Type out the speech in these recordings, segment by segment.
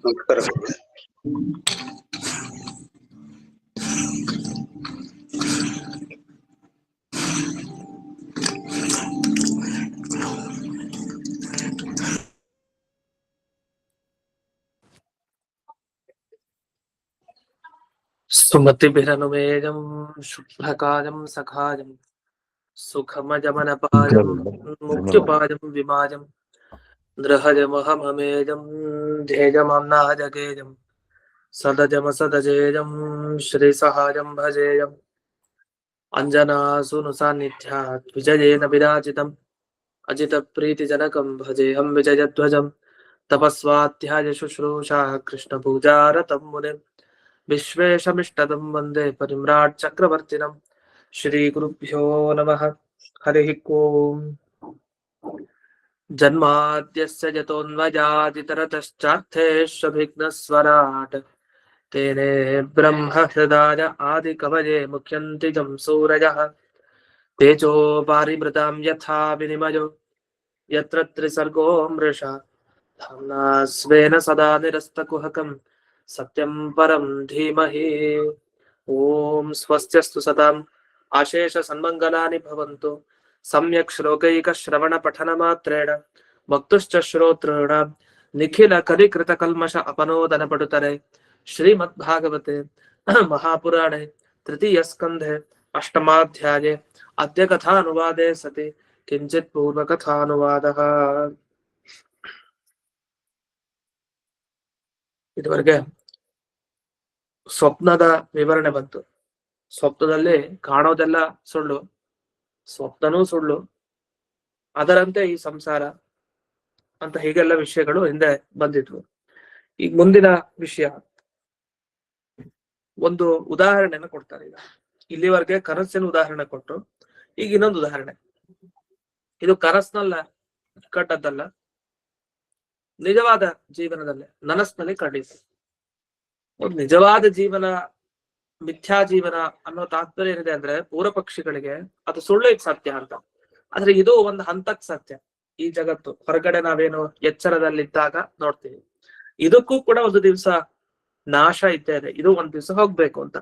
ನಮಸ್ಕಾರ. ಸುಮತಿಭಿರನುಮೇಯಂ ಶುಕ್ಲಕಾಯಂ ಸಖಾಯಂ ಸುಖಮಜಮನಪಾಯಂ ಮುಕ್ತಿಪಾಯಂ ವಿಮಾಜಂ ನೃಹಜಮಹಮಮೇಜಂ ಧ್ಯೇಯಮಾಮ್ನಾಜಗೇಯಂ ಸದಜಮಸದಜೇಯಂ ಶ್ರೀಸಹಾಯಂ ಭಜೇಯಂ ಅಂಜನಾಸುನು ಸಾನ್ನಿಧ್ಯಾತ್ ವಿಜಯೇನ ವಿರಾಜಿತಂ ಅಜಿತಪ್ರೀತಿಜನಕಂ ಭಜೇಹಂ ವಿಜಯಧ್ವಜಂ ತಪಸ್ವಾಧ್ಯಾಯ ಶುಶ್ರೂಷಾ ಕೃಷ್ಣಪೂಜಾರತಂ ಮುನಿಂ ವಿಶ್ವೇಶಮಿಷ್ಟದಂ ವಂದೇ ಪರಿಮ್ರಾಟ್ ಚಕ್ರವರ್ತಿನಂ. ಶ್ರೀ ಗುರುಭ್ಯೋ ನಮಃ. ಹರಿ ಓಂ. ಜನ್ಮಾದ್ಯಸ್ಯ ಯತೋನ್ಮಯಾದಿತರತಶ್ಚಾರ್ಥೇಷ್ವಭಿಘ್ನಸ್ವರಾಟ್ ತೇನೇ ಬ್ರಹ್ಮ ಹೃದಯ ಆದಿಕವಯೇ ಮುಖ್ಯಂತಿ ಜಂ ಸೂರಯಃ ತೇಜೋ ಪಾರಿಮೃತಾಂ ಯಥಾ ವಿನಿಮಯೋ ಯತ್ರ ತ್ರಿಸರ್ಗೋ ಮೃಷಾ ಧಾಮ್ನಾ ಸ್ವೇನ ಸದಾ ನಿರಸ್ತಕುಹಕಂ ಸತ್ಯಂ ಪರಂ ಧೀಮಹಿ. ಓಂ ಸ್ವಸ್ತ್ಯಸ್ತು ಸತಾಂ ಆಶೇಷ ಸನ್ಮಂಗಲಾನಿ ಭವಂತು. ಸಮ್ಯಕ್ ಶ್ಲೋಕೈಕ ಶ್ರವಣ ಪಠನ ಮಾತ್ರೇಣ ವಕ್ತುಶ್ಚ ಶ್ರೋತॄಣಾಂ ನಿಖಿಲ ಕಲಿಕೃತ ಕಲ್ಮಷ ಅಪನೋದನ ಪಡುತರೆ. ಶ್ರೀಮದ್ ಭಾಗವತೆ ಮಹಾಪುರಾಣೆ ತೃತೀಯ ಸ್ಕಂಧೆ ಅಷ್ಟಮಾಧ್ಯಾಯೇ ಅದ್ಯ ಕಥಾನುವಾದೆ ಸತಿ ಕಿಂಚಿತ್ ಪೂರ್ವ ಕಥಾನುವಾದಃ. ಇದುವರೆಗೆ ಸ್ವಪ್ನದ ವಿವರಣೆ ಬಂತು. ಸ್ವಪ್ನದಲ್ಲಿ ಕಾಣೋದೆಲ್ಲ ಸುಳ್ಳು, ಸ್ವಪ್ನನೂ ಸುಳ್ಳು, ಅದರಂತೆ ಈ ಸಂಸಾರ ಅಂತ ಹೀಗೆಲ್ಲ ವಿಷಯಗಳು ಹಿಂದೆ ಬಂದಿದ್ವು. ಈಗ ಮುಂದಿನ ವಿಷಯ ಒಂದು ಉದಾಹರಣೆನ ಕೊಡ್ತಾರೆ. ಈಗ ಇಲ್ಲಿವರೆಗೆ ಕನಸಿನ ಉದಾಹರಣೆ ಕೊಟ್ಟು ಈಗ ಇನ್ನೊಂದು ಉದಾಹರಣೆ. ಇದು ಕನಸಿನಲ್ಲ ಕಟ್ಟದ್ದಲ್ಲ, ನಿಜವಾದ ಜೀವನದಲ್ಲೇ ನನಸ್ನಲ್ಲಿ ಕಂಡಿತು. ಒಂದು ನಿಜವಾದ ಜೀವನ ಮಿಥ್ಯಾ ಜೀವನ ಅನ್ನೋ ತಾತ್ಪರ್ಯ ಏನಿದೆ ಅಂದ್ರೆ ಪೂರ್ವ ಪಕ್ಷಿಗಳಿಗೆ ಅದು ಸುಳ್ಳಿಗೆ ಸತ್ಯ ಅಂತ. ಆದ್ರೆ ಇದು ಒಂದು ಹಂತಕ್ ಸತ್ಯ. ಈ ಜಗತ್ತು ಹೊರಗಡೆ ನಾವೇನು ಎಚ್ಚರದಲ್ಲಿದ್ದಾಗ ನೋಡ್ತೀವಿ, ಇದಕ್ಕೂ ಕೂಡ ಒಂದು ದಿವಸ ನಾಶ ಇದ್ದೇ ಇದೆ, ಇದು ಒಂದ್ ದಿವಸ ಹೋಗ್ಬೇಕು ಅಂತ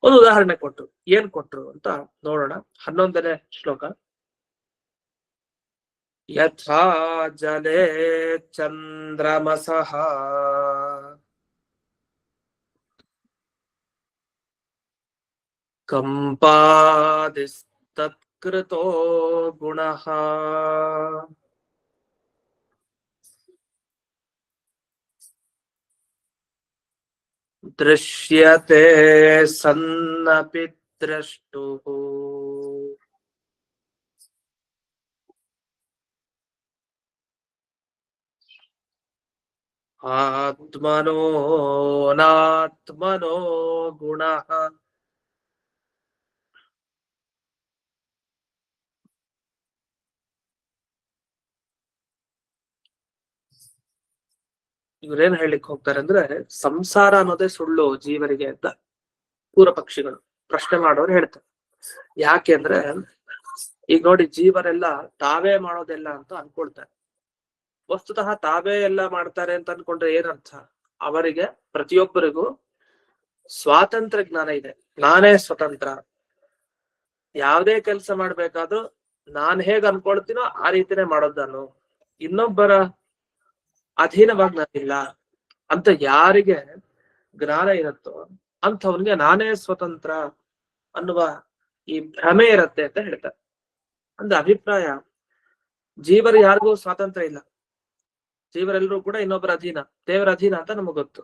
ಒಂದು ಉದಾಹರಣೆ ಕೊಟ್ರು. ಏನ್ ಕೊಟ್ರು ಅಂತ ನೋಡೋಣ. 11ನೇ ಶ್ಲೋಕ. ಯಥಾ ಜಲೇ ಚಂದ್ರಮಸಃ ಕಂಪಾದಿಸ್ತತ್ಕೃತೋ ಗುಣಃ ದೃಶ್ಯತೆ ಸನ್ನಪಿ ದ್ರಷ್ಟುಃ ಆತ್ಮನೋ ನಾತ್ಮನೋ ಗುಣಃ ಇವ್ರೇನ್ ಹೇಳಿಕ್ ಹೋಗ್ತಾರೆ ಅಂದ್ರೆ ಸಂಸಾರ ಅನ್ನೋದೇ ಸುಳ್ಳು ಜೀವರಿಗೆ ಅಂತ ಪೂರ್ವ ಪಕ್ಷಿಗಳು ಪ್ರಶ್ನೆ ಮಾಡೋರು ಹೇಳ್ತಾರೆ. ಯಾಕೆ ಅಂದ್ರೆ ಈಗ ನೋಡಿ, ಜೀವರೆಲ್ಲ ತಾವೇ ಮಾಡೋದೆಲ್ಲ ಅಂತ ಅನ್ಕೊಳ್ತಾರೆ. ವಸ್ತುತಃ ತಾವೇ ಎಲ್ಲ ಮಾಡ್ತಾರೆ ಅಂತ ಅನ್ಕೊಂಡ್ರೆ ಏನರ್ಥ? ಅವರಿಗೆ ಪ್ರತಿಯೊಬ್ಬರಿಗೂ ಸ್ವಾತಂತ್ರ್ಯ ಜ್ಞಾನ ಇದೆ. ನಾನೇ ಸ್ವತಂತ್ರ, ಯಾವುದೇ ಕೆಲಸ ಮಾಡ್ಬೇಕಾದ್ರೂ ನಾನ್ ಹೇಗ್ ಅನ್ಕೊಳ್ತೀನೋ ಆ ರೀತಿನೇ ಮಾಡೋದು ನಾನು, ಇನ್ನೊಬ್ಬರ ಅಧೀನವಾಗಿ ನಾನಿಲ್ಲ ಅಂತ ಯಾರಿಗೆ ಜ್ಞಾನ ಇರುತ್ತೋ ಅಂಥವನ್ಗೆ ನಾನೇ ಸ್ವತಂತ್ರ ಅನ್ನುವ ಈ ಭ್ರಮೆ ಇರತ್ತೆ ಅಂತ ಹೇಳ್ತಾರೆ. ಅಂದ್ರೆ ಅಭಿಪ್ರಾಯ, ಜೀವರು ಯಾರಿಗೂ ಸ್ವಾತಂತ್ರ್ಯ ಇಲ್ಲ, ಜೀವರೆಲ್ಲರೂ ಕೂಡ ಇನ್ನೊಬ್ಬರ ಅಧೀನ, ದೇವರ ಅಧೀನ ಅಂತ ನಮಗ್ ಗೊತ್ತು.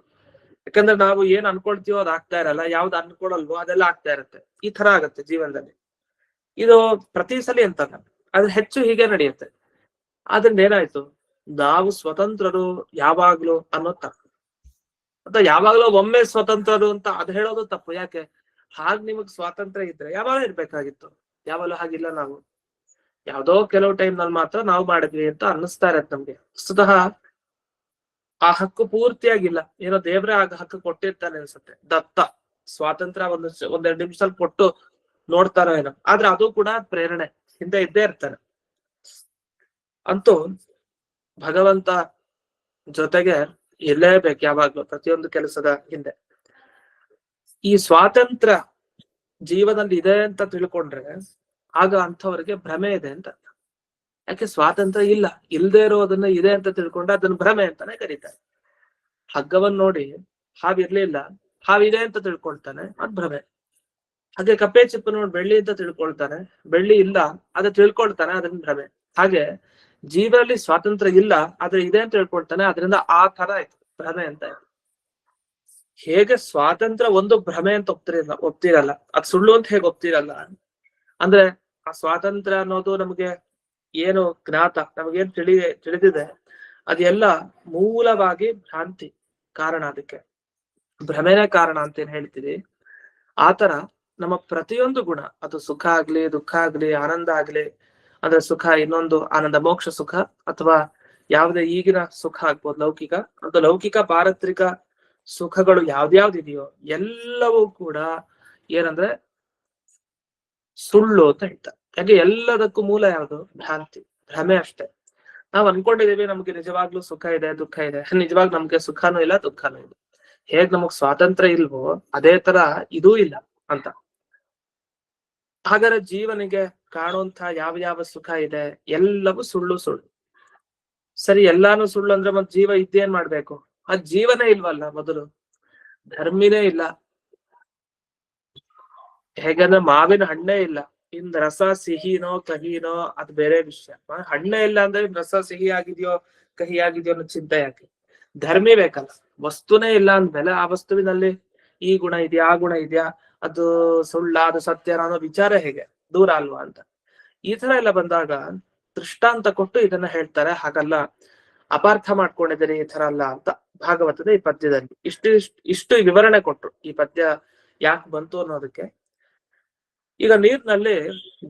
ಯಾಕಂದ್ರೆ ನಾವು ಏನ್ ಅನ್ಕೊಳ್ತೀವೋ ಅದು ಆಗ್ತಾ ಇರಲ್ಲ, ಯಾವ್ದು ಅನ್ಕೊಳಲ್ವೋ ಅದೆಲ್ಲ ಆಗ್ತಾ ಇರತ್ತೆ. ಈ ತರ ಆಗತ್ತೆ ಜೀವನದಲ್ಲಿ. ಇದು ಪ್ರತಿ ಸಲ ಅಂತಲ್ಲ, ಆದ್ರೆ ಹೆಚ್ಚು ಹೀಗೆ ನಡೆಯುತ್ತೆ. ಆದ್ರಿಂದ ಏನಾಯ್ತು, ನಾವು ಸ್ವತಂತ್ರರು ಯಾವಾಗ್ಲೂ ಅನ್ನೋದು ತಪ್ಪು. ಅಂತ ಯಾವಾಗ್ಲೂ ಒಮ್ಮೆ ಸ್ವತಂತ್ರರು ಅಂತ ಅದ್ ಹೇಳೋದು ತಪ್ಪು. ಯಾಕೆ? ಹಾಗ್ ನಿಮಗ್ ಸ್ವಾತಂತ್ರ್ಯ ಇದ್ರೆ ಯಾವಾಗ ಇರ್ಬೇಕಾಗಿತ್ತು, ಯಾವಾಗಲೂ ಹಾಗಿಲ್ಲ. ನಾವು ಯಾವ್ದೋ ಕೆಲವು ಟೈಮ್ ನಲ್ಲಿ ಮಾತ್ರ ನಾವು ಮಾಡಿದ್ವಿ ಅಂತ ಅನ್ನಿಸ್ತಾ ಇರತ್ತೆ ನಮ್ಗೆ. ವಸ್ತುತಃ ಆ ಹಕ್ಕು ಪೂರ್ತಿಯಾಗಿಲ್ಲ, ಏನೋ ದೇವ್ರೆ ಆಗ ಹಕ್ಕು ಕೊಟ್ಟಿರ್ತಾನೆ ಅನ್ಸುತ್ತೆ. ದತ್ತ ಸ್ವಾತಂತ್ರ್ಯ ಒಂದೆರಡು ನಿಮಿಷದಲ್ಲಿ ಕೊಟ್ಟು ನೋಡ್ತಾರೋ ಏನೋ, ಆದ್ರೆ ಅದು ಕೂಡ ಪ್ರೇರಣೆ ಹಿಂದೆ ಇದ್ದೇ ಇರ್ತಾನೆ. ಅಂತೂ ಭಗವಂತ ಜೊತೆಗೆ ಇರಲೇಬೇಕು ಯಾವಾಗ್ಲೂ ಪ್ರತಿಯೊಂದು ಕೆಲಸದ ಹಿಂದೆ. ಈ ಸ್ವಾತಂತ್ರ್ಯ ಜೀವನದಲ್ಲಿ ಇದೆ ಅಂತ ತಿಳ್ಕೊಂಡ್ರೆ ಆಗ ಅಂಥವ್ರಿಗೆ ಭ್ರಮೆ ಇದೆ ಅಂತ. ಯಾಕೆ ಸ್ವಾತಂತ್ರ್ಯ ಇಲ್ಲ, ಇಲ್ದೇ ಇರೋದನ್ನ ಇದೆ ಅಂತ ತಿಳ್ಕೊಂಡ್ರೆ ಅದನ್ನ ಭ್ರಮೆ ಅಂತಾನೆ ಕರೀತಾರೆ. ಹಗ್ಗವನ್ನ ನೋಡಿ ಹಾವಿರ್ಲಿಲ್ಲ, ಹಾವಿದೆ ಅಂತ ತಿಳ್ಕೊಳ್ತಾನೆ, ಅದ್ ಭ್ರಮೆ. ಹಾಗೆ ಕಪ್ಪೆ ಚಿಪ್ಪು ನೋಡಿ ಬೆಳ್ಳಿ ಅಂತ ತಿಳ್ಕೊಳ್ತಾನೆ, ಬೆಳ್ಳಿ ಇಲ್ಲ ಅದ ತಿಳ್ಕೊಳ್ತಾನೆ, ಅದನ್ನ ಭ್ರಮೆ. ಹಾಗೆ ಜೀವನಲ್ಲಿ ಸ್ವಾತಂತ್ರ್ಯ ಇಲ್ಲ ಆದ್ರೆ ಇದೆ ಅಂತ ತಿಳ್ಕೊಳ್ತಾನೆ, ಅದರಿಂದ ಆ ತರ ಆಯ್ತು ಭ್ರಮೆ ಅಂತ. ಹೇಗೆ ಸ್ವಾತಂತ್ರ್ಯ ಒಂದು ಭ್ರಮೆ ಅಂತ ಒಪ್ತಿರಲ್ಲ, ಅದ್ ಸುಳ್ಳು ಅಂತ ಹೇಗೆ ಒಪ್ತಿರಲ್ಲ ಅಂದ್ರೆ ಆ ಸ್ವಾತಂತ್ರ್ಯ ಅನ್ನೋದು ನಮ್ಗೆ ಏನು ಜ್ಞಾತ, ನಮಗೇನ್ ತಿಳಿದಿದೆ ಅದೆಲ್ಲ ಮೂಲವಾಗಿ ಭ್ರಾಂತಿ ಕಾರಣ, ಅದಕ್ಕೆ ಭ್ರಮೆನೇ ಕಾರಣ ಅಂತ ಏನ್ ಹೇಳ್ತೀವಿ. ಆತರ ನಮ್ಮ ಪ್ರತಿಯೊಂದು ಗುಣ, ಅದು ಸುಖ ಆಗ್ಲಿ ದುಃಖ ಆಗ್ಲಿ ಆನಂದ ಆಗ್ಲಿ, ಅಂದ್ರೆ ಸುಖ ಇನ್ನೊಂದು ಆನಂದ ಮೋಕ್ಷ ಸುಖ, ಅಥವಾ ಯಾವುದೇ ಈಗಿನ ಸುಖ ಆಗ್ಬೋದು ಲೌಕಿಕ, ಅದು ಲೌಕಿಕ ಪಾರತ್ರಿಕ ಸುಖಗಳು ಯಾವ್ದ್ಯಾವ್ದಿದೆಯೋ ಎಲ್ಲವೂ ಕೂಡ ಏನಂದ್ರೆ ಸುಳ್ಳು ಅಂತ ಹೇಳ್ತಾರೆ. ಯಾಕೆ ಎಲ್ಲದಕ್ಕೂ ಮೂಲ ಯಾವುದು? ಭ್ರಾಂತಿ, ಭ್ರಮೆ ಅಷ್ಟೇ. ನಾವ್ ಅನ್ಕೊಂಡಿದೀವಿ ನಮ್ಗೆ ನಿಜವಾಗ್ಲೂ ಸುಖ ಇದೆ ದುಃಖ ಇದೆ, ನಿಜವಾಗ್ ನಮ್ಗೆ ಸುಖನೂ ಇಲ್ಲ ದುಃಖನೂ ಇಲ್ಲ. ಹೇಗ್ ನಮಗ್ ಸ್ವಾತಂತ್ರ್ಯ ಇಲ್ವೋ ಅದೇ ತರ ಇದೂ ಇಲ್ಲ ಅಂತ. ಹಾಗಾದ್ರೆ ಜೀವನಿಗೆ ಕಾಣುವಂತ ಯಾವ ಯಾವ ಸುಖ ಇದೆ ಎಲ್ಲವೂ ಸುಳ್ಳು ಸುಳ್ಳು. ಸರಿ, ಎಲ್ಲಾನು ಸುಳ್ಳು ಅಂದ್ರೆ ಮತ್ ಜೀವ ಇದ್ದೇನ್ ಮಾಡ್ಬೇಕು? ಆ ಜೀವನೇ ಇಲ್ವಲ್ಲ, ಮೊದಲು ಧರ್ಮಿನೇ ಇಲ್ಲ. ಹೇಗಂದ್ರೆ ಮಾವಿನ ಹಣ್ಣೇ ಇಲ್ಲ, ಇನ್ ರಸ ಸಿಹಿನೋ ಕಹಿನೋ ಅದು ಬೇರೆ ವಿಷಯ. ಹಣ್ಣೇ ಇಲ್ಲ ಅಂದ್ರೆ ರಸ ಸಿಹಿ ಆಗಿದ್ಯೋ ಕಹಿ ಆಗಿದ್ಯೋ ಅನ್ನೋ ಚಿಂತೆ ಯಾಕೆ? ಧರ್ಮಿ ಬೇಕಲ್ಲ. ವಸ್ತುನೇ ಇಲ್ಲ ಅಂದ್ಮೇಲೆ ಆ ವಸ್ತುವಿನಲ್ಲಿ ಈ ಗುಣ ಇದೆಯಾ ಆ ಗುಣ ಇದೆಯಾ, ಅದು ಸುಳ್ಳ ಅದು ಸತ್ಯ ಅನ್ನೋ ವಿಚಾರ ಹೇಗೆ ದೂರ ಅಲ್ವಾ ಅಂತ. ಈ ತರ ಎಲ್ಲ ಬಂದಾಗ ದೃಷ್ಟಾಂತ ಕೊಟ್ಟು ಇದನ್ನ ಹೇಳ್ತಾರೆ. ಹಾಗಲ್ಲ, ಅಪಾರ್ಥ ಮಾಡ್ಕೊಂಡಿದ್ದಾರೆ ಈ ತರ ಅಲ್ಲ ಅಂತ ಭಾಗವತದ ಈ ಪದ್ಯದಲ್ಲಿ ಇಷ್ಟು ವಿವರಣೆ ಕೊಟ್ರು ಈ ಪದ್ಯ ಯಾಕೆ ಬಂತು ಅನ್ನೋದಕ್ಕೆ. ಈಗ ನೀರ್ನಲ್ಲಿ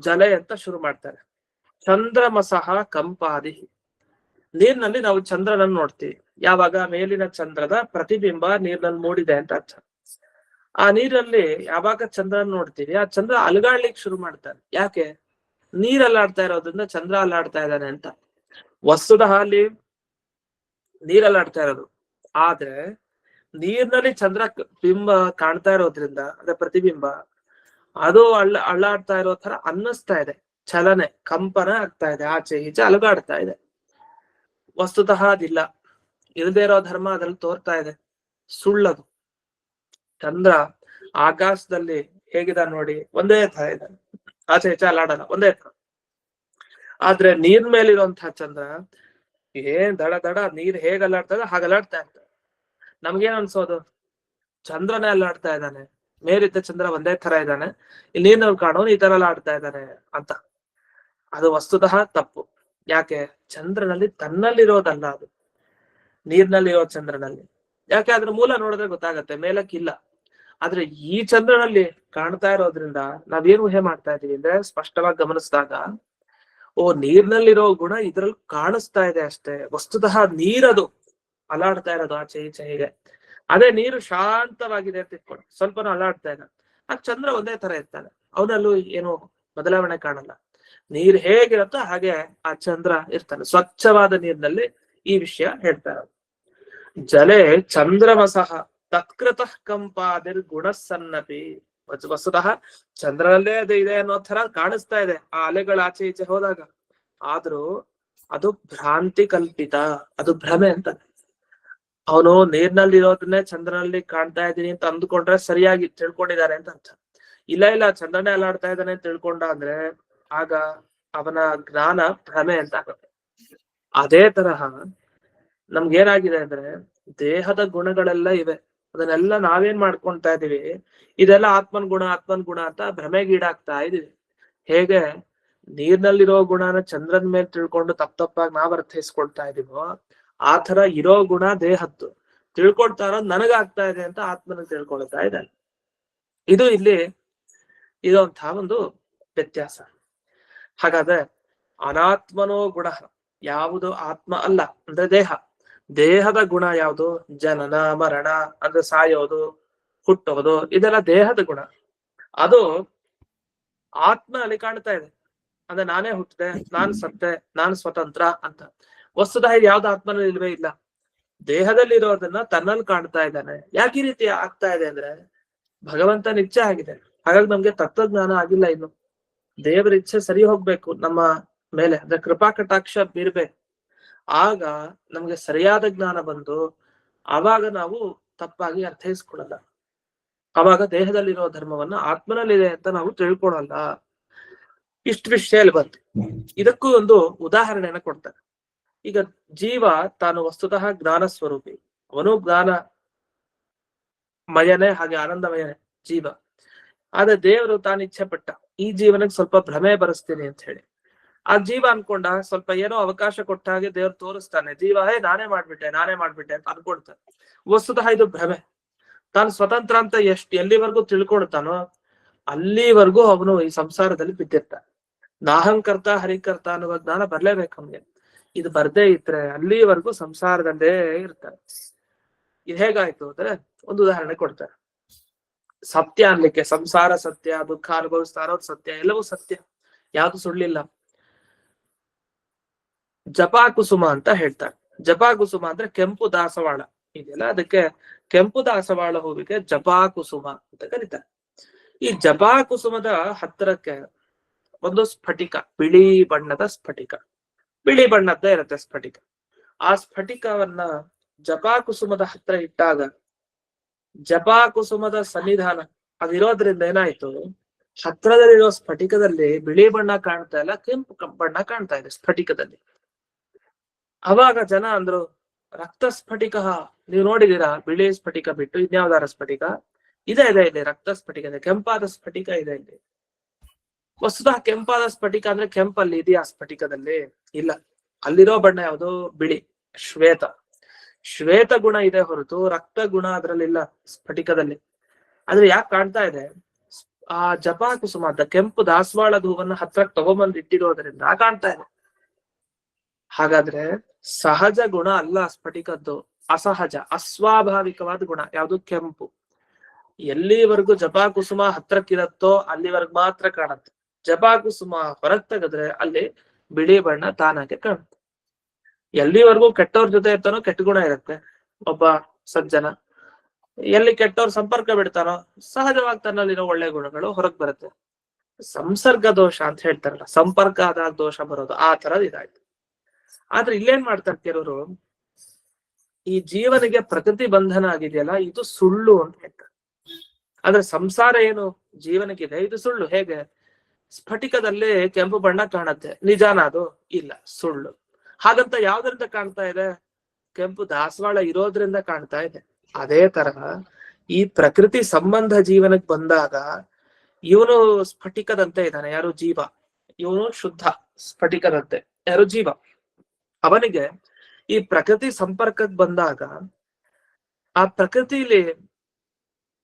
ಜಲೆ ಅಂತ ಶುರು ಮಾಡ್ತಾರೆ. ಚಂದ್ರಮಸಃ ಕಂಪಾದಿ. ನೀರ್ನಲ್ಲಿ ನಾವು ಚಂದ್ರನನ್ನು ನೋಡ್ತೀವಿ, ಯಾವಾಗ ಮೇಲಿನ ಚಂದ್ರದ ಪ್ರತಿಬಿಂಬ ನೀರ್ನಲ್ಲಿ ಮೂಡಿದೆ ಅಂತ ಅರ್ಥ. ಆ ನೀರಲ್ಲಿ ಯಾವಾಗ ಚಂದ್ರನ್ ನೋಡ್ತೀವಿ, ಆ ಚಂದ್ರ ಅಲುಗಾಡ್ಲಿಕ್ಕೆ ಶುರು ಮಾಡ್ತಾನೆ. ಯಾಕೆ? ನೀರ್ ಅಲ್ಲಾಡ್ತಾ ಇರೋದ್ರಿಂದ ಚಂದ್ರ ಅಲ್ಲಾಡ್ತಾ ಇದ್ದಾನೆ ಅಂತ. ವಸ್ತುತಃ ಅಲ್ಲಿ ನೀರ್ ಅಲ್ಲಾಡ್ತಾ ಇರೋದು, ಆದ್ರೆ ನೀರ್ನಲ್ಲಿ ಚಂದ್ರ ಬಿಂಬ ಕಾಣ್ತಾ ಇರೋದ್ರಿಂದ ಅದೇ ಪ್ರತಿಬಿಂಬ ಅದು ಅಳ್ಳಾಡ್ತಾ ಇರೋ ತರ ಅನ್ನಿಸ್ತಾ ಇದೆ. ಚಲನೆ ಕಂಪನ ಆಗ್ತಾ ಇದೆ, ಆಚೆ ಈಚೆ ಅಲುಗಾಡ್ತಾ ಇದೆ. ವಸ್ತುತಃ ಅದಿಲ್ಲ, ಇಲ್ಲದೆ ಇರೋ ಧರ್ಮ ಅದ್ರಲ್ಲಿ ತೋರ್ತಾ ಇದೆ, ಸುಳ್ಳದು. ಚಂದ್ರ ಆಕಾಶದಲ್ಲಿ ಹೇಗಿದ ನೋಡಿ, ಒಂದೇ ತರ ಇದೆ, ಆಚೆ ಈಚೆ ಅಲ್ಲಾಡಲ್ಲ, ಒಂದೇ ತರ. ಆದ್ರೆ ನೀರ್ ಮೇಲಿರುವಂತಹ ಚಂದ್ರ ಏನ್ ದಡ ದಡ ನೀರ್ ಹೇಗ್ ಅಲ್ಲಾಡ್ತಾ ಇದೆ ಹಾಗೆ ಅಲ್ಲಾಡ್ತಾ ಇರ್ತದೆ. ನಮ್ಗೇನ್ ಅನ್ಸೋದು? ಚಂದ್ರನೇ ಅಲ್ಲಾಡ್ತಾ ಇದ್ದಾನೆ, ಮೇಲಿದ್ದ ಚಂದ್ರ ಒಂದೇ ತರ ಇದ್ದಾನೆ, ಇಲ್ಲಿ ನೀರ್ನಲ್ಲಿ ಕಾಣೋನು ಈ ತರ ಅಲ್ಲಾಡ್ತಾ ಇದ್ದಾನೆ ಅಂತ. ಅದು ವಸ್ತುತಃ ತಪ್ಪು. ಯಾಕೆ? ಚಂದ್ರನಲ್ಲಿ ತನ್ನಲ್ಲಿರೋದಲ್ಲ, ಅದು ನೀರ್ನಲ್ಲಿರೋ ಚಂದ್ರನಲ್ಲಿ. ಯಾಕೆ? ಅದ್ರ ಮೂಲ ನೋಡಿದ್ರೆ ಗೊತ್ತಾಗತ್ತೆ, ಮೇಲಕ್ಕಿಲ್ಲ. ಆದ್ರೆ ಈ ಚಂದ್ರನಲ್ಲಿ ಕಾಣ್ತಾ ಇರೋದ್ರಿಂದ ನಾವೇನು ಊಹೆ ಮಾಡ್ತಾ ಇದೀವಿ ಅಂದ್ರೆ, ಸ್ಪಷ್ಟವಾಗಿ ಗಮನಿಸಿದಾಗ ಓ ನೀರ್ನಲ್ಲಿರೋ ಗುಣ ಇದ್ರಲ್ಲಿ ಕಾಣಿಸ್ತಾ ಇದೆ ಅಷ್ಟೇ, ವಸ್ತುತಃ ನೀರದು ಅಲ್ಲಾಡ್ತಾ ಇರೋದು ಆಚೆ ಈಚೆ ಹೀಗೆ. ಅದೇ ನೀರು ಶಾಂತವಾಗಿದೆ ಅಂತ ಇಟ್ಕೊಂಡು ಸ್ವಲ್ಪನೂ ಅಲ್ಲಾಡ್ತಾ ಇಲ್ಲ, ಆ ಚಂದ್ರ ಒಂದೇ ತರ ಇರ್ತಾನೆ, ಅವನಲ್ಲೂ ಏನು ಬದಲಾವಣೆ ಕಾಣಲ್ಲ. ನೀರ್ ಹೇಗಿರುತ್ತೋ ಹಾಗೆ ಆ ಚಂದ್ರ ಇರ್ತಾನೆ. ಸ್ವಚ್ಛವಾದ ನೀರಿನಲ್ಲಿ ಈ ವಿಷಯ ಹೇಳ್ತಾರೆ. ಜಲೆ ಚಂದ್ರಮಸಃ ತತ್ಕೃತಃ ಕಂಪಾದಿರ್ ಗುಣಸನ್ನಪಿ. ವಸ್ತುತಃ ಚಂದ್ರನಲ್ಲೇ ಅದು ಇದೆ ಅನ್ನೋ ತರ ಕಾಣಿಸ್ತಾ ಇದೆ ಆ ಅಲೆಗಳ ಆಚೆ ಈಚೆ ಹೋದಾಗ, ಆದ್ರೂ ಅದು ಭ್ರಾಂತಿ ಕಲ್ಪಿತ, ಅದು ಭ್ರಮೆ ಅಂತ. ಅವನು ನೀರ್ನಲ್ಲಿ ಇರೋದನ್ನೇ ಚಂದ್ರನಲ್ಲಿ ಕಾಣ್ತಾ ಇದ್ದೀನಿ ಅಂತ ಅಂದ್ಕೊಂಡ್ರೆ ಸರಿಯಾಗಿ ತಿಳ್ಕೊಂಡಿದ್ದಾರೆ ಅಂತ ಅರ್ಥ. ಇಲ್ಲ ಇಲ್ಲ ಚಂದ್ರನೇ ಅಲ್ಲಾಡ್ತಾ ಇದ್ದಾನೆ ಅಂತ ತಿಳ್ಕೊಂಡ ಅಂದ್ರೆ ಆಗ ಅವನ ಜ್ಞಾನ ಭ್ರಮೆ ಅಂತ ಆಗುತ್ತೆ. ಅದೇ ತರಹ ನಮ್ಗೇನಾಗಿದೆ ಅಂದ್ರೆ, ದೇಹದ ಗುಣಗಳೆಲ್ಲ ಇವೆ, ಅದನ್ನೆಲ್ಲ ನಾವೇನ್ ಮಾಡ್ಕೊಳ್ತಾ ಇದೀವಿ, ಇದೆಲ್ಲ ಆತ್ಮನ್ ಗುಣ ಅಂತ ಭ್ರಮೆಗೀಡಾಗ್ತಾ ಇದೀವಿ. ಹೇಗೆ ನೀರ್ನಲ್ಲಿರೋ ಗುಣನ ಚಂದ್ರನ್ ಮೇಲೆ ತಿಳ್ಕೊಂಡು ತಪ್ಪಾಗಿ ನಾವ್ ಅರ್ಥೈಸ್ಕೊಳ್ತಾ ಇದೀವೋ, ಆ ತರ ಇರೋ ಗುಣ ದೇಹದ್ದು ತಿಳ್ಕೊಳ್ತಾ ಇರೋದು ನನಗಾಗ್ತಾ ಇದೆ ಅಂತ ಆತ್ಮನ ತಿಳ್ಕೊಳ್ತಾ ಇದ್ದಾನೆ. ಇದು ಇಲ್ಲಿ ಇರುವಂತಹ ಒಂದು ವ್ಯತ್ಯಾಸ. ಹಾಗಾದ್ರೆ ಅನಾತ್ಮನೋ ಗುಣ ಯಾವುದು ಆತ್ಮ ಅಲ್ಲ ಅಂದ್ರೆ ದೇಹದ ಗುಣ ಯಾವುದು? ಜನನ ಮರಣ ಅಂದ್ರೆ ಸಾಯೋದು ಹುಟ್ಟೋದು, ಇದೆಲ್ಲ ದೇಹದ ಗುಣ. ಅದು ಆತ್ಮ ಅಲ್ಲಿ ಕಾಣ್ತಾ ಇದೆ, ಅಂದ್ರೆ ನಾನೇ ಹುಟ್ಟಿದೆ, ನಾನ್ ಸತ್ತೆ, ನಾನ್ ಸ್ವತಂತ್ರ ಅಂತ. ವಸ್ತುತಃ ಯಾವ್ದು ಆತ್ಮನಲ್ಲಿ ಇಲ್ವೇ ಇಲ್ಲ. ದೇಹದಲ್ಲಿರೋದನ್ನ ತನ್ನಲ್ಲಿ ಕಾಣ್ತಾ ಇದ್ದಾನೆ. ಯಾಕೆ ಈ ರೀತಿ ಆಗ್ತಾ ಇದೆ ಅಂದ್ರೆ ಭಗವಂತನ ಇಚ್ಛೆ ಆಗಿದೆ. ಹಾಗಾಗಿ ನಮ್ಗೆ ತತ್ವಜ್ಞಾನ ಆಗಿಲ್ಲ ಇನ್ನು. ದೇವರ ಇಚ್ಛೆ ಸರಿ ಹೋಗ್ಬೇಕು ನಮ್ಮ ಮೇಲೆ, ಅಂದ್ರೆ ಕೃಪಾ ಕಟಾಕ್ಷ ಬೀರ್ಬೇಕು. ಆಗ ನಮ್ಗೆ ಸರಿಯಾದ ಜ್ಞಾನ ಬಂದು ಆವಾಗ ನಾವು ತಪ್ಪಾಗಿ ಅರ್ಥೈಸ್ಕೊಡಲ್ಲ. ಅವಾಗ ದೇಹದಲ್ಲಿರೋ ಧರ್ಮವನ್ನ ಆತ್ಮನಲ್ಲಿದೆ ಅಂತ ನಾವು ತಿಳ್ಕೊಳಲ್ಲ. ಇಷ್ಟು ವಿಷಯ ಅಲ್ಲಿ ಬಂತು. ಇದಕ್ಕೂ ಒಂದು ಉದಾಹರಣೆಯನ್ನ ಕೊಡ್ತಾರೆ. ಈಗ ಜೀವ ತಾನು ವಸ್ತುತಃ ಜ್ಞಾನ ಸ್ವರೂಪಿ, ಅವನು ಜ್ಞಾನ ಮಯನೇ, ಹಾಗೆ ಆನಂದಮಯನೇ ಜೀವ. ಆದ್ರೆ ದೇವರು ತಾನು ಇಚ್ಛೆ ಪಟ್ಟ ಈ ಜೀವನಕ್ಕೆ ಸ್ವಲ್ಪ ಭ್ರಮೆ ಬರೆಸ್ತೀನಿ ಅಂತ ಹೇಳಿ. ಆ ಜೀವ ಅನ್ಕೊಂಡ ಸ್ವಲ್ಪ ಏನೋ ಅವಕಾಶ ಕೊಟ್ಟ ಹಾಗೆ ದೇವ್ರು ತೋರಿಸ್ತಾನೆ. ಜೀವ ನಾನೇ ಮಾಡ್ಬಿಟ್ಟೆ ಅಂತ ಅನ್ಕೊಳ್ತಾನೆ. ವಸ್ತುತಃ ಇದು ಭ್ರಮೆ. ತಾನು ಸ್ವತಂತ್ರ ಅಂತ ಎಲ್ಲಿವರೆಗೂ ತಿಳ್ಕೊಳ್ತಾನೋ ಅಲ್ಲಿವರೆಗೂ ಅವನು ಈ ಸಂಸಾರದಲ್ಲಿ ಬಿದ್ದಿರ್ತಾನೆ. ನಾಹಂಕರ್ತ ಹರಿಕರ್ತ ಅನ್ನುವ ಜ್ಞಾನ ಬರ್ಲೇಬೇಕು ಅವನಿಗೆ. ಇದು ಬರ್ದೇ ಇದ್ರೆ ಅಲ್ಲಿವರೆಗೂ ಸಂಸಾರದಲ್ಲೇ ಇರ್ತಾನೆ. ಇದು ಹೇಗಾಯ್ತು ಅಂದ್ರೆ ಒಂದು ಉದಾಹರಣೆ ಕೊಡ್ತಾರೆ. ಸತ್ಯ ಅನ್ಲಿಕ್ಕೆ ಸಂಸಾರ ಸತ್ಯ, ದುಃಖ ಅನುಭವಿಸ್ತಾ ಇರೋದು ಸತ್ಯ, ಎಲ್ಲವೂ ಸತ್ಯ, ಯಾವ್ದು ಸುಳ್ಳಿಲ್ಲ. ಜಪಾಕುಸುಮ ಅಂತ ಹೇಳ್ತಾರೆ. ಜಪಾಕುಸುಮ ಅಂದ್ರೆ ಕೆಂಪು ದಾಸವಾಳ ಇದೆಯಲ್ಲ, ಅದಕ್ಕೆ ಕೆಂಪು ದಾಸವಾಳ ಹೂವಿಗೆ ಜಪಾಕುಸುಮ ಅಂತ ಕರೀತಾರೆ. ಈ ಜಪಾಕುಸುಮದ ಹತ್ತಿರಕ್ಕೆ ಒಂದು ಸ್ಫಟಿಕ, ಬಿಳಿ ಬಣ್ಣದ ಸ್ಫಟಿಕ, ಬಿಳಿ ಬಣ್ಣದ್ದೇ ಇರುತ್ತೆ ಸ್ಫಟಿಕ. ಆ ಸ್ಫಟಿಕವನ್ನ ಜಪಾಕುಸುಮದ ಹತ್ರ ಇಟ್ಟಾಗ ಜಪಾಕುಸುಮದ ಸನ್ನಿಧಾನ ಅದಿರೋದ್ರಿಂದ ಏನಾಯ್ತು, ಹತ್ರದಲ್ಲಿರೋ ಸ್ಫಟಿಕದಲ್ಲಿ ಬಿಳಿ ಬಣ್ಣ ಕಾಣ್ತಾ ಇಲ್ಲ, ಕೆಂಪು ಬಣ್ಣ ಕಾಣ್ತಾ ಇದೆ ಸ್ಫಟಿಕದಲ್ಲಿ. ಅವಾಗ ಜನ ಅಂದ್ರು ರಕ್ತ ಸ್ಫಟಿಕ, ನೀವು ನೋಡಿದೀರಾ ಬಿಳಿ ಸ್ಫಟಿಕ ಬಿಟ್ಟು ಇನ್ಯಾವ್ದಾರ ಸ್ಫಟಿಕ ಇದೆ ಇಲ್ಲಿ, ರಕ್ತ ಸ್ಫಟಿಕ ಇದೆ, ಕೆಂಪಾದ ಸ್ಫಟಿಕ ಇದೆ ಇಲ್ಲಿ. ವಸ್ತುತಃ ಕೆಂಪಾದ ಸ್ಫಟಿಕ ಅಂದ್ರೆ ಕೆಂಪಲ್ಲಿ ಇದೆಯಾ ಸ್ಫಟಿಕದಲ್ಲಿ? ಇಲ್ಲ. ಅಲ್ಲಿರೋ ಬಣ್ಣ ಯಾವುದು? ಬಿಳಿ, ಶ್ವೇತ. ಶ್ವೇತ ಗುಣ ಇದೆ ಹೊರತು ರಕ್ತ ಗುಣ ಅದ್ರಲ್ಲಿಲ್ಲ ಸ್ಫಟಿಕದಲ್ಲಿ. ಆದ್ರೆ ಯಾಕೆ ಕಾಣ್ತಾ ಇದೆ? ಆ ಜಪಾಕುಸುಮ ಅಂತ ಕೆಂಪು ದಾಸವಾಳದ ಹೂವನ್ನ ಹತ್ರಕ್ಕೆ ತಗೊಂಬಂದು ಇಟ್ಟಿರೋದ್ರಿಂದ ಕಾಣ್ತಾ ಇದೆ. ಹಾಗಾದ್ರೆ ಸಹಜ ಗುಣ ಅಲ್ಲ ಸ್ಫಟಿಕದ್ದು, ಅಸಹಜ ಅಸ್ವಾಭಾವಿಕವಾದ ಗುಣ ಯಾವುದು? ಕೆಂಪು. ಎಲ್ಲಿವರೆಗೂ ಜಪಾಕುಸುಮ ಹತ್ರಕ್ಕಿರತ್ತೋ ಅಲ್ಲಿವರೆಗೂ ಮಾತ್ರ ಕಾಣುತ್ತೆ. ಜಪಾಕುಸುಮ ಹೊರಗ್ ತೆಗೆದ್ರೆ ಅಲ್ಲಿ ಬಿಳಿ ಬಣ್ಣ ತಾನಾಗೆ ಕಾಣುತ್ತೆ. ಎಲ್ಲಿವರೆಗೂ ಕೆಟ್ಟವ್ರ ಜೊತೆ ಇರ್ತಾನೋ ಕೆಟ್ಟ ಗುಣ ಇರುತ್ತೆ ಒಬ್ಬ ಸಜ್ಜನ. ಎಲ್ಲಿ ಕೆಟ್ಟವ್ರ ಸಂಪರ್ಕ ಬಿಡ್ತಾನೋ ಸಹಜವಾಗಿ ತನ್ನಲ್ಲಿರೋ ಒಳ್ಳೆ ಗುಣಗಳು ಹೊರಗ್ ಬರುತ್ತೆ. ಸಂಸರ್ಗ ದೋಷ ಅಂತ ಹೇಳ್ತಾರಲ್ಲ, ಸಂಪರ್ಕ ಆದಾಗ ದೋಷ ಬರೋದು, ಆ ತರದ್ ಇದಾಯ್ತು. ಆದ್ರೆ ಇಲ್ಲೇನ್ ಮಾಡ್ತಾರೆ ಕೆಲವರು, ಈ ಜೀವನಿಗೆ ಪ್ರಕೃತಿ ಬಂಧನ ಆಗಿದೆಯಲ್ಲ ಇದು ಸುಳ್ಳು ಅಂತ ಹೇಳ್ತಾರೆ. ಆದ್ರೆ ಸಂಸಾರ ಏನು ಜೀವನಕ್ಕಿದೆ ಇದು ಸುಳ್ಳು. ಹೇಗೆ? ಸ್ಫಟಿಕದಲ್ಲಿ ಕೆಂಪು ಬಣ್ಣ ಕಾಣುತ್ತೆ, ನಿಜಾನ ಅದು? ಇಲ್ಲ, ಸುಳ್ಳು. ಹಾಗಂತ ಯಾವ್ದ್ರಿಂದ ಕಾಣ್ತಾ ಇದೆ? ಕೆಂಪು ದಾಸವಾಳ ಇರೋದ್ರಿಂದ ಕಾಣ್ತಾ ಇದೆ. ಅದೇ ತರಹ ಈ ಪ್ರಕೃತಿ ಸಂಬಂಧ ಜೀವನಕ್ಕೆ ಬಂದಾಗ ಇವನು ಸ್ಫಟಿಕದಂತೆ ಇದ್ದಾನೆ, ಯಾರು? ಜೀವ. ಇವನು ಶುದ್ಧ ಸ್ಫಟಿಕದಂತೆ, ಯಾರು? ಜೀವ. ಅವನಿಗೆ ಈ ಪ್ರಕೃತಿ ಸಂಪರ್ಕಕ್ಕೆ ಬಂದಾಗ ಆ ಪ್ರಕೃತಿಲಿ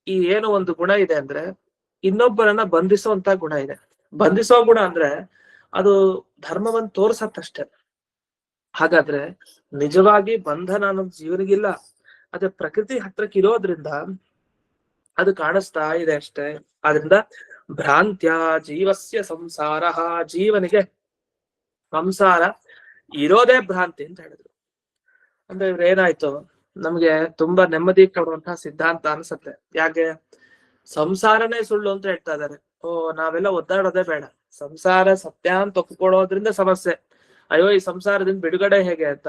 ಈ ಏನೋ ಒಂದು ಗುಣ ಇದೆ ಅಂದ್ರೆ ಇನ್ನೊಬ್ಬರನ್ನ ಬಂಧಿಸುವಂತ ಗುಣ ಇದೆ. ಬಂಧಿಸೋ ಗುಣ ಅಂದ್ರೆ ಅದು ಧರ್ಮವನ್ನು ತೋರ್ಸತ್ತಷ್ಟೇ. ಹಾಗಾದ್ರೆ ನಿಜವಾಗಿ ಬಂಧನ ಅನ್ನೋದು ಜೀವನಿಗಿಲ್ಲ, ಅದೇ ಪ್ರಕೃತಿ ಹತ್ರಕ್ಕೆ ಇರೋದ್ರಿಂದ ಅದು ಕಾಣಿಸ್ತಾ ಇದೆ ಅಷ್ಟೇ. ಆದ್ರಿಂದ ಭ್ರಾಂತ್ಯ ಜೀವಸ್ಯ ಸಂಸಾರ, ಜೀವನಿಗೆ ಸಂಸಾರ ಇರೋದೇ ಭ್ರಾಂತಿ ಅಂತ ಹೇಳಿದ್ರು. ಅಂದ್ರೆ ಇವ್ರು ಏನಾಯ್ತು, ನಮ್ಗೆ ತುಂಬಾ ನೆಮ್ಮದಿ ಕೊಡುವಂತಹ ಸಿದ್ಧಾಂತ ಅನ್ಸತ್ತೆ. ಯಾಕೆ? ಸಂಸಾರನೇ ಸುಳ್ಳು ಅಂತ ಹೇಳ್ತಾ ಇದಾರೆ. ನಾವೆಲ್ಲ ಒದ್ದಾಡೋದೇ ಬೇಡ, ಸಂಸಾರ ಸತ್ಯ ಅಂತ ಒಪ್ಪಿಕೊಳ್ಳೋದ್ರಿಂದ ಸಮಸ್ಯೆ, ಅಯ್ಯೋ ಈ ಸಂಸಾರದಿಂದ ಬಿಡುಗಡೆ ಹೇಗೆ ಅಂತ.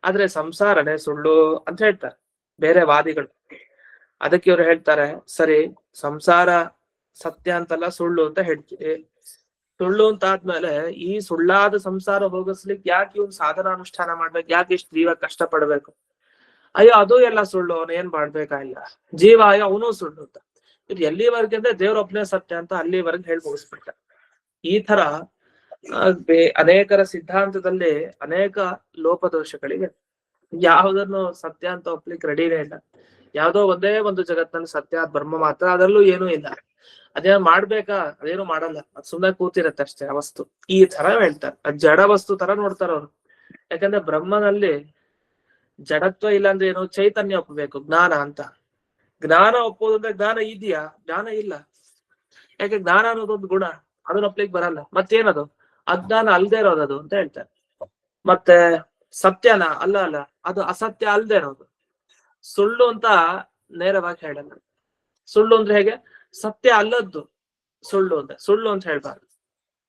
ಆದ್ರೆ ಸಂಸಾರನೇ ಸುಳ್ಳು ಅಂತ ಹೇಳ್ತಾರೆ ಬೇರೆ ವಾದಿಗಳು. ಅದಕ್ಕೆ ಇವ್ರು ಹೇಳ್ತಾರೆ, ಸರಿ ಸಂಸಾರ ಸತ್ಯ ಅಂತಲ್ಲ ಸುಳ್ಳು ಅಂತ ಹೇಳ್ತೀವಿ. ಸುಳ್ಳು ಅಂತ ಆದ್ಮೇಲೆ ಈ ಸುಳ್ಳಾದ ಸಂಸಾರ ಹೋಗಿಸ್ಲಿಕ್ಕೆ ಯಾಕೆ ಇವ್ನು ಸಾಧನಾನುಷ್ಠಾನ ಮಾಡ್ಬೇಕು? ಯಾಕೆ ಇಷ್ಟು ಜೀವ ಕಷ್ಟ ಪಡ್ಬೇಕು? ಅಯ್ಯೋ ಅದು ಎಲ್ಲ ಸುಳ್ಳು, ಅವನು ಏನ್ ಮಾಡ್ಬೇಕಾಗಿಲ್ಲ, ಜೀವ ಅಯ್ಯೋ ಅವನು ಸುಳ್ಳು ಅಂತ. ಇದು ಎಲ್ಲಿವರೆಗೆ ಅಂದ್ರೆ ದೇವ್ರೊಬ್ನೇ ಸತ್ಯ ಅಂತ ಅಲ್ಲಿವರೆಗೆ ಹೇಳಿ ಮುಗಿಸ್ಬಿಟ್ಟ. ಈ ತರ ಅನೇಕರ ಸಿದ್ಧಾಂತದಲ್ಲಿ ಅನೇಕ ಲೋಪದೋಷಗಳಿಗೆ ಯಾವುದನ್ನು ಸತ್ಯ ಅಂತ ಒಪ್ಲಿಕ್ಕೆ ರೆಡಿನೇ ಇಲ್ಲ. ಯಾವ್ದೋ ಒಂದೇ ಒಂದು ಜಗತ್ತಲ್ಲಿ ಸತ್ಯ ಬ್ರಹ್ಮ ಮಾತ್ರ, ಅದರಲ್ಲೂ ಏನೂ ಇಲ್ಲ. ಅದೇನೋ ಮಾಡ್ಬೇಕಾ? ಅದೇನು ಮಾಡಲ್ಲ, ಅದ್ ಸುಮ್ಮನೆ ಕೂತಿರತ್ತೆ ಅಷ್ಟೇ ಆ ವಸ್ತು. ಈ ತರ ಹೇಳ್ತಾರೆ, ಅದ್ ಜಡ ವಸ್ತು ತರ ನೋಡ್ತಾರ ಅವ್ರು. ಯಾಕಂದ್ರೆ ಬ್ರಹ್ಮನಲ್ಲಿ ಜಡತ್ವ ಇಲ್ಲ ಅಂದ್ರೆ ಏನು? ಚೈತನ್ಯ ಒಪ್ಪಬೇಕು, ಜ್ಞಾನ ಅಂತ. ಜ್ಞಾನ ಒಪ್ಪೋದಂದ್ರೆ ಜ್ಞಾನ ಇದೆಯಾ? ಜ್ಞಾನ ಇಲ್ಲ. ಯಾಕೆ? ಜ್ಞಾನ ಅನ್ನೋದೊಂದು ಗುಣ, ಅದನ್ನ ಒಪ್ಲಿಕ್ಕೆ ಬರಲ್ಲ. ಮತ್ತೇನದು? ಅಜ್ಞಾನ ಅಲ್ದೇ ಇರೋದದು ಅಂತ ಹೇಳ್ತಾರೆ. ಮತ್ತೆ ಸತ್ಯನ ಅಲ್ಲ ಅಲ್ಲ, ಅದು ಅಸತ್ಯ ಅಲ್ದೇ ಇರೋದು. ಸುಳ್ಳು ಅಂತ ನೇರವಾಗಿ ಹೇಳಲ್ಲ. ಸುಳ್ಳು ಅಂದ್ರೆ ಹೇಗೆ? ಸತ್ಯ ಅಲ್ಲದ್ದು ಸುಳ್ಳು ಅಂತ, ಸುಳ್ಳು ಅಂತ ಹೇಳ್ಬಾರ್ದು.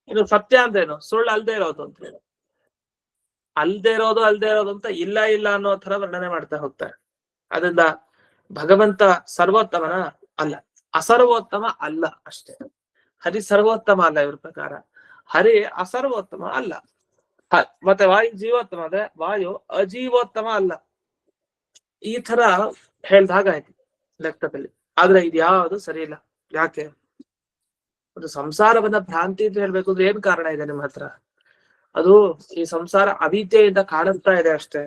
ಇನ್ನು ಸತ್ಯ ಅಂದ್ರೇನು? ಸುಳ್ಳು ಅಲ್ದೇ ಇರೋದು ಅಂತ ಹೇಳಿ. ಅಲ್ದೇ ಇರೋದು ಅಂತ ಇಲ್ಲ ಇಲ್ಲ ಅನ್ನೋ ತರ ವರ್ಣನೆ ಮಾಡ್ತಾ ಹೋಗ್ತಾರೆ. ಅದರಿಂದ ಭಗವಂತ ಸರ್ವೋತ್ತಮನ? ಅಲ್ಲ. ಅಸರ್ವೋತ್ತಮ ಅಲ್ಲ ಅಷ್ಟೇ. ಹರಿ ಸರ್ವೋತ್ತಮ ಅಲ್ಲ ಇವ್ರ ಪ್ರಕಾರ. ಹರಿ ಅಸರ್ವೋತ್ತಮ ಅಲ್ಲ. ಮತ್ತೆ ವಾಯು ಜೀವೋತ್ತಮ ಅದೇ, ವಾಯು ಅಜೀವೋತ್ತಮ ಅಲ್ಲ. ಈ ತರ ಹೇಳ್ದಾಗಾಯ್ತು ಲೆಕ್ಕದಲ್ಲಿ. ಆದ್ರೆ ಇದ್ಯಾವುದು ಸರಿ ಇಲ್ಲ. ಯಾಕೆ? ಒಂದು ಸಂಸಾರವನ್ನ ಭ್ರಾಂತಿ ಅಂತ ಹೇಳ್ಬೇಕು ಅಂದ್ರೆ ಏನ್ ಕಾರಣ ಇದೆ ನಿಮ್ಮ ಹತ್ರ? ಅದು ಈ ಸಂಸಾರ ಅವಿದ್ಯೆಯಿಂದ ಕಾಣಿಸ್ತಾ ಇದೆ ಅಷ್ಟೇ.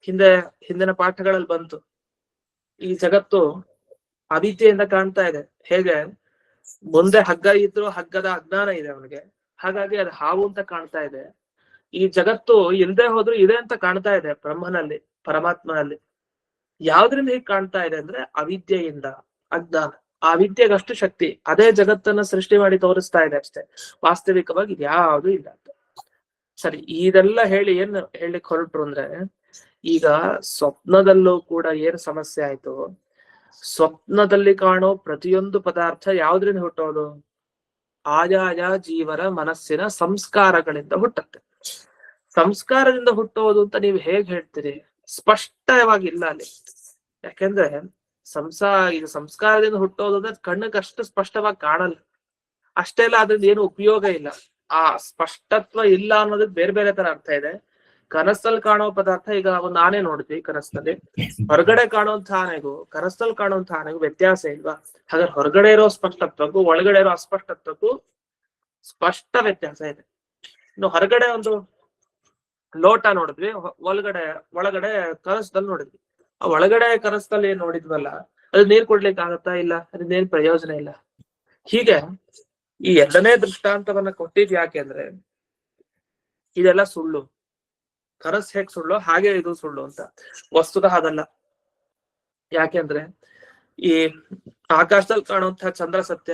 ಹಿಂದಿನ ಪಾಠಗಳಲ್ಲಿ ಬಂತು, ಈ ಜಗತ್ತು ಅವಿದ್ಯೆಯಿಂದ ಕಾಣ್ತಾ ಇದೆ. ಹೇಗೆ? ಮುಂದೆ ಹಗ್ಗ ಇದ್ರು ಹಗ್ಗದ ಅಜ್ಞಾನ ಇದೆ ಅವನಿಗೆ, ಹಾಗಾಗಿ ಅದು ಹಾವು ಅಂತ ಕಾಣ್ತಾ ಇದೆ. ಈ ಜಗತ್ತು ಇಲ್ದೆ ಹೋದ್ರು ಇದೆ ಅಂತ ಕಾಣ್ತಾ ಇದೆ ಬ್ರಹ್ಮನಲ್ಲಿ, ಪರಮಾತ್ಮನಲ್ಲಿ. ಯಾವ್ದ್ರಿಂದ ಹೀಗೆ ಕಾಣ್ತಾ ಇದೆ ಅಂದ್ರೆ ಅವಿದ್ಯೆಯಿಂದ, ಅಜ್ಞಾನ. ಆ ವಿದ್ಯೆಗಷ್ಟು ಶಕ್ತಿ, ಅದೇ ಜಗತ್ತನ್ನ ಸೃಷ್ಟಿ ಮಾಡಿ ತೋರಿಸ್ತಾ ಇದೆ ಅಷ್ಟೇ. ವಾಸ್ತವಿಕವಾಗಿ ಇದ್ಯಾವುದೂ ಇಲ್ಲ ಅಂತ. ಸರಿ, ಇದೆಲ್ಲ ಹೇಳಿ ಏನ್ ಹೇಳಿಕ್ ಹೊರಟ್ರು ಅಂದ್ರೆ, ಈಗ ಸ್ವಪ್ನದಲ್ಲೂ ಕೂಡ ಏನ್ ಸಮಸ್ಯೆ ಆಯ್ತು? ಸ್ವಪ್ನದಲ್ಲಿ ಕಾಣೋ ಪ್ರತಿಯೊಂದು ಪದಾರ್ಥ ಯಾವ್ದ್ರಿಂದ ಹುಟ್ಟೋದು? ಆಯಾಯ ಜೀವರ ಮನಸ್ಸಿನ ಸಂಸ್ಕಾರಗಳಿಂದ ಹುಟ್ಟುತ್ತೆ. ಸಂಸ್ಕಾರದಿಂದ ಹುಟ್ಟೋದು ಅಂತ ನೀವು ಹೇಗ್ ಹೇಳ್ತೀರಿ? ಸ್ಪಷ್ಟವಾಗಿಲ್ಲ ಅಲ್ಲಿ. ಯಾಕೆಂದ್ರೆ ಇದು ಸಂಸ್ಕಾರದಿಂದ ಹುಟ್ಟೋದು ಅಂದ್ರೆ ಕಣ್ಣಿಗಷ್ಟು ಸ್ಪಷ್ಟವಾಗಿ ಕಾಣಲ್ಲ. ಅಷ್ಟೇ ಅಲ್ಲ, ಅದ್ರಿಂದ ಏನು ಉಪಯೋಗ ಇಲ್ಲ. ಆ ಸ್ಪಷ್ಟತ್ವ ಇಲ್ಲ ಅನ್ನೋದಕ್ಕೆ ಬೇರೆ ಬೇರೆ ತರ ಅರ್ಥ ಇದೆ. ಕನಸಲ್ಲಿ ಕಾಣೋ ಪದಾರ್ಥ, ಈಗ ಒಂದು ಆನೆ ನೋಡಿದ್ವಿ ಕನಸಲ್ಲಿ, ಹೊರಗಡೆ ಕಾಣುವಂತ ಆನೆಗೂ ಕನಸಲ್ಲಿ ಕಾಣುವಂತ ಆನೆಗೂ ವ್ಯತ್ಯಾಸ ಇಲ್ವಾ? ಹಾಗಾದ್ರೆ ಹೊರಗಡೆ ಇರೋ ಸ್ಪಷ್ಟತ್ವಕ್ಕೂ ಒಳಗಡೆ ಇರೋ ಅಸ್ಪಷ್ಟತ್ವಕ್ಕೂ ಸ್ಪಷ್ಟ ವ್ಯತ್ಯಾಸ ಇದೆ. ಇನ್ನು ಹೊರಗಡೆ ಒಂದು ಲೋಟ ನೋಡಿದ್ವಿ, ಒಳಗಡೆ ಕನಸದಲ್ಲಿ ನೋಡಿದ್ವಿ. ಆ ಒಳಗಡೆ ಕನಸದಲ್ಲಿ ಏನ್ ನೋಡಿದ್ವಲ್ಲ, ಅದು ನೀರ್ ಕೊಡ್ಲಿಕ್ಕೆ ಆಗತ್ತಾ? ಇಲ್ಲ. ಅದರಿಂದ ಏನ್ ಪ್ರಯೋಜನ ಇಲ್ಲ. ಹೀಗೆ ಈ ಎರಡನೇ ದೃಷ್ಟಾಂತವನ್ನ ಕೊಟ್ಟಿದ್ ಯಾಕೆ ಅಂದ್ರೆ, ಇದೆಲ್ಲ ಸುಳ್ಳು. ಕನಸು ಹೇಗ್ ಸುಳ್ಳು ಹಾಗೆ ಇದು ಸುಳ್ಳು ಅಂತ. ವಸ್ತುತಃ ಅದಲ್ಲ. ಯಾಕೆಂದ್ರೆ ಈ ಆಕಾಶದಲ್ಲಿ ಕಾಣುವಂತಹ ಚಂದ್ರ ಸತ್ಯ,